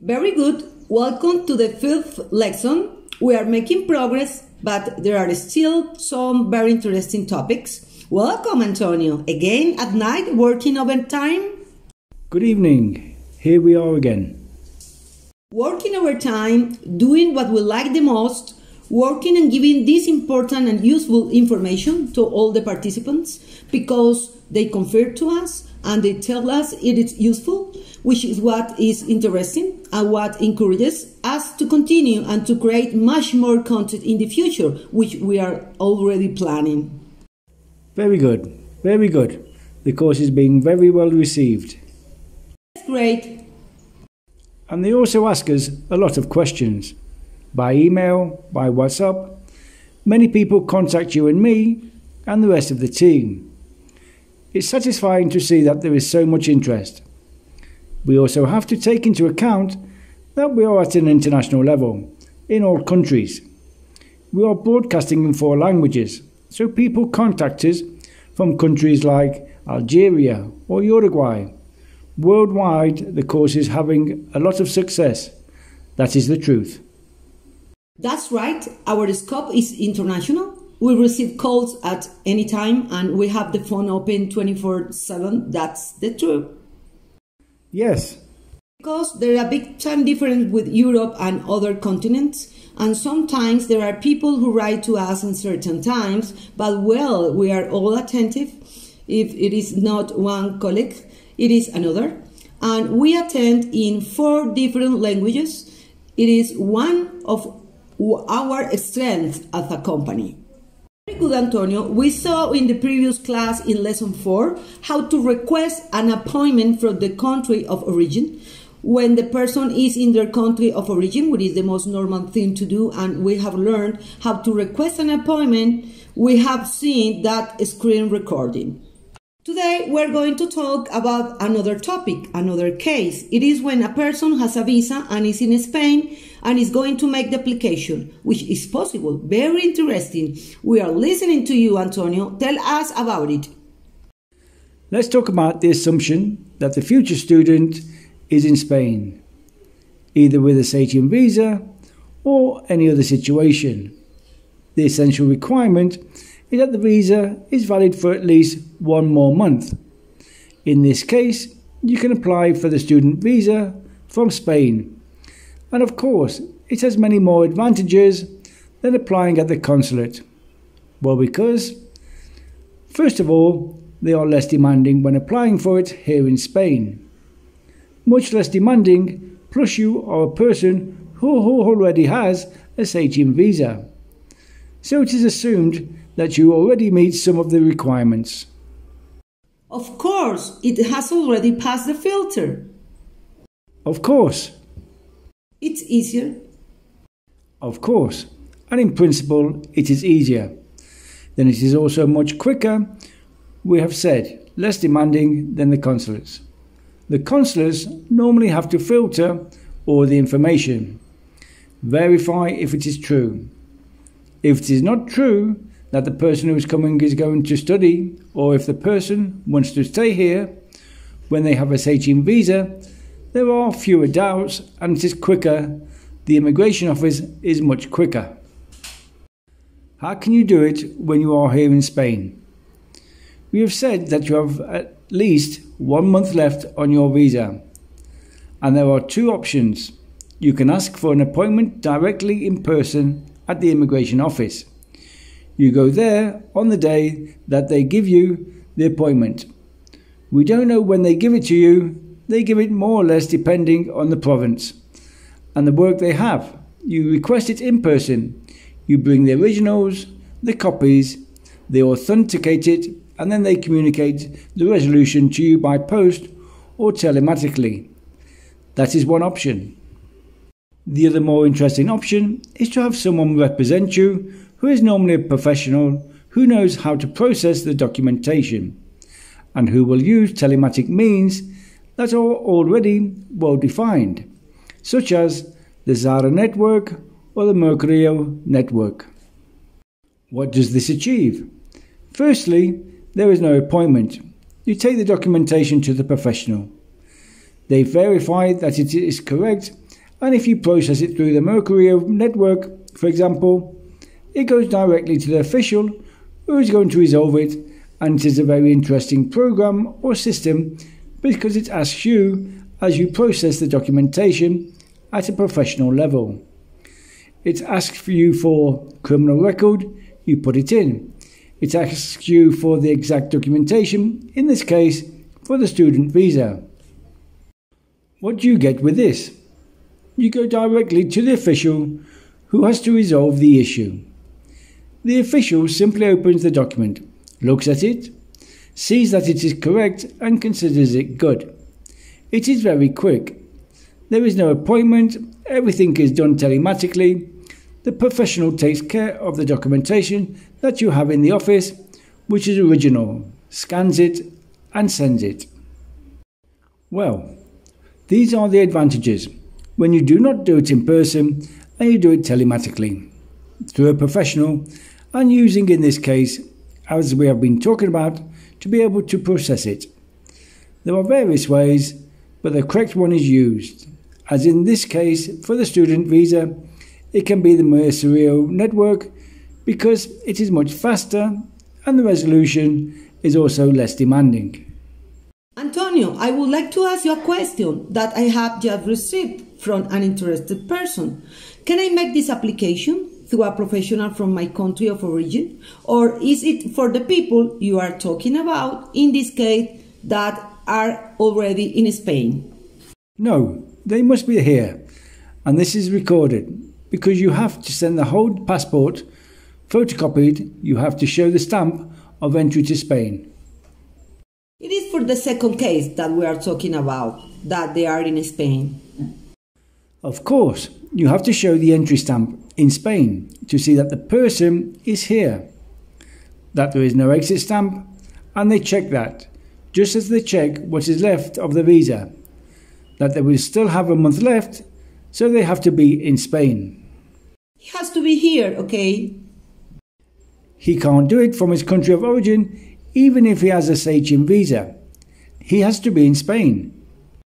Very good. Welcome to the fifth lesson. We are making progress, but there are still some very interesting topics. Welcome, Antonio. Again at night, working overtime? Good evening. Here we are again. Working overtime, doing what we like the most, working and giving this important and useful information to all the participants because they confer to us and they tell us it is useful, which is what is interesting and what encourages us to continue and to create much more content in the future, which we are already planning. Very good, very good. The course is being very well received. That's great. And they also ask us a lot of questions. By email, by WhatsApp. Many people contact you and me and the rest of the team. It's satisfying to see that there is so much interest. We also have to take into account that we are at an international level, in all countries. We are broadcasting in 4 languages, so people contact us from countries like Algeria or Uruguay. Worldwide, the course is having a lot of success. That is the truth. That's right. Our scope is international. We receive calls at any time and we have the phone open 24/7. That's the truth. Yes. Because there are big time difference with Europe and other continents, and sometimes there are people who write to us in certain times, but well, we are all attentive. If it is not one colleague, it is another. And we attend in 4 different languages. It is one of our strengths as a company. Very good, Antonio. We saw in the previous class in lesson 4 how to request an appointment from the country of origin when the person is in their country of origin, which is the most normal thing to do, and we have learned how to request an appointment. We have seen that screen recording. Today we're going to talk about another topic, another case. It is when a person has a visa and is in Spain and is going to make the application, which is possible. Very interesting. We are listening to you, Antonio. Tell us about it. Let's talk about the assumption that the future student is in Spain, either with a Schengen visa or any other situation. The essential requirement is that the visa is valid for at least 1 more month. In this case, you can apply for the student visa from Spain. And of course, it has many more advantages than applying at the consulate. Well, because, first of all, they are less demanding when applying for it here in Spain. Much less demanding, plus you are a person who already has a Schengen visa. So it is assumed that you already meet some of the requirements. Of course, it has already passed the filter. Of course. It's easier. Of course. And in principle, it is easier. Then it is also much quicker, we have said, less demanding than the consulates. The consulates normally have to filter all the information, verify if it is true. If it is not true that the person who is coming is going to study, or if the person wants to stay here when they have a Schengen visa, there are fewer doubts and it is quicker. The immigration office is much quicker. How can you do it when you are here in Spain? We have said that you have at least 1 month left on your visa, and there are 2 options. You can ask for an appointment directly in person at the immigration office. You go there on the day that they give you the appointment. We don't know when they give it to you. They give it more or less depending on the province and the work they have. You request it in person. You bring the originals, the copies, they authenticate it, and then they communicate the resolution to you by post or telematically. That is one option. The other more interesting option is to have someone represent you who is normally a professional who knows how to process the documentation and who will use telematic means that are already well defined, such as the Zara network or the Mercurio network. What does this achieve? Firstly, there is no appointment. You take the documentation to the professional. They verify that it is correct, and if you process it through the Mercurio network, for example, it goes directly to the official who is going to resolve it, and it is a very interesting program or system because it asks you as you process the documentation at a professional level. It asks for you for criminal record, you put it in. It asks you for the exact documentation, in this case for the student visa. What do you get with this? You go directly to the official who has to resolve the issue. The official simply opens the document, looks at it, sees that it is correct and considers it good. It is very quick. There is no appointment, everything is done telematically. The professional takes care of the documentation that you have in the office, which is original, scans it and sends it. Well, these are the advantages when you do not do it in person and you do it telematically, through a professional and using, in this case, as we have been talking about, to be able to process it. There are various ways, but the correct one is used, as in this case for the student visa, it can be the Mercurio network because it is much faster and the resolution is also less demanding. Antonio, I would like to ask you a question that I have just received from an interested person. Can I make this application through a professional from my country of origin? Or is it for the people you are talking about, in this case, that are already in Spain? No, they must be here. And this is recorded because you have to send the whole passport photocopied. You have to show the stamp of entry to Spain. It is for the second case that we are talking about, that they are in Spain. Of course, you have to show the entry stamp in Spain to see that the person is here, that there is no exit stamp, and they check that, just as they check what is left of the visa, that they will still have a month left, so they have to be in Spain. He has to be here, okay? He can't do it from his country of origin, even if he has a Schengen visa. He has to be in Spain.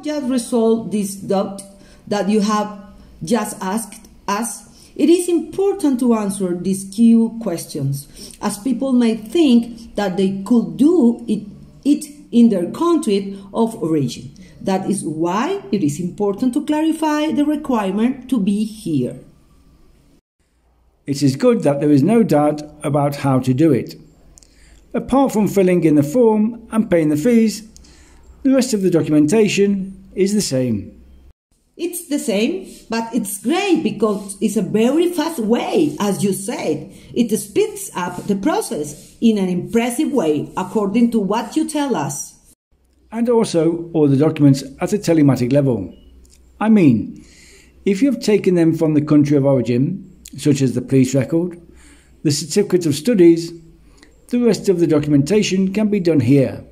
Just resolve this doubt that you have just asked us. It is important to answer these key questions, as people might think that they could do it in their country of origin. That is why it is important to clarify the requirement to be here. It is good that there is no doubt about how to do it. Apart from filling in the form and paying the fees, the rest of the documentation is the same. It's the same, but it's great because it's a very fast way, as you said. It speeds up the process in an impressive way, according to what you tell us. And also all the documents at a telematic level. I mean, if you have taken them from the country of origin, such as the police record, the certificate of studies, the rest of the documentation can be done here,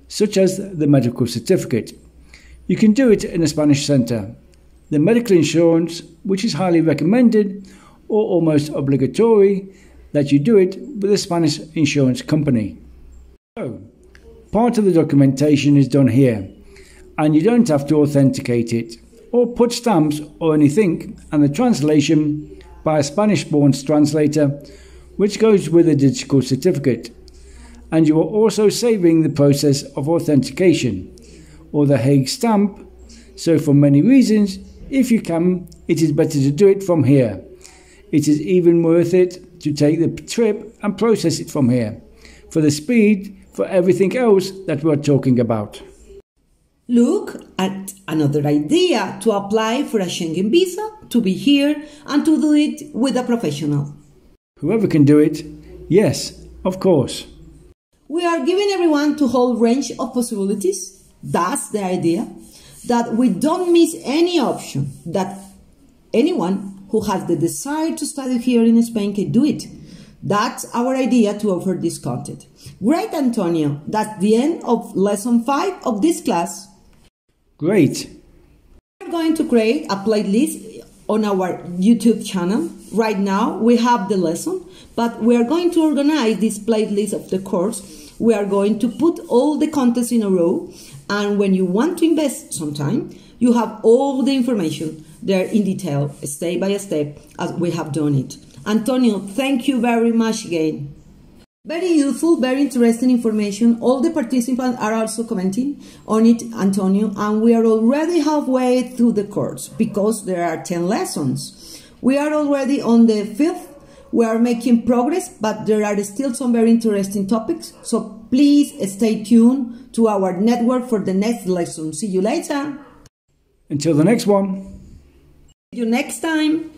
such as the medical certificate. You can do it in a Spanish centre. The medical insurance, which is highly recommended or almost obligatory that you do it with a Spanish insurance company. So, part of the documentation is done here, and you don't have to authenticate it or put stamps or anything, and the translation by a Spanish-born translator, which goes with a digital certificate. And you are also saving the process of authentication or the Hague stamp. So for many reasons, if you can, it is better to do it from here. It is even worth it to take the trip and process it from here, for the speed, for everything else that we're talking about. Look at another idea to apply for a Schengen visa, to be here, and to do it with a professional. Whoever can do it, yes, of course. We are giving everyone a whole range of possibilities. That's the idea. That we don't miss any option. That anyone who has the desire to study here in Spain can do it. That's our idea to offer this content. Great, Antonio. That's the end of lesson 5 of this class. Great. We're going to create a playlist on our YouTube channel. Right now we have the lesson, but we are going to organize this playlist of the course. We are going to put all the contents in a row, and when you want to invest some time, you have all the information there in detail, step by step, as we have done it. Antonio, thank you very much again. Very useful, very interesting information. All the participants are also commenting on it, Antonio, and we are already halfway through the course because there are 10 lessons. We are already on the 5th. We are making progress, but there are still some very interesting topics. So please stay tuned to our network for the next lesson. See you later. Until the next one. See you next time.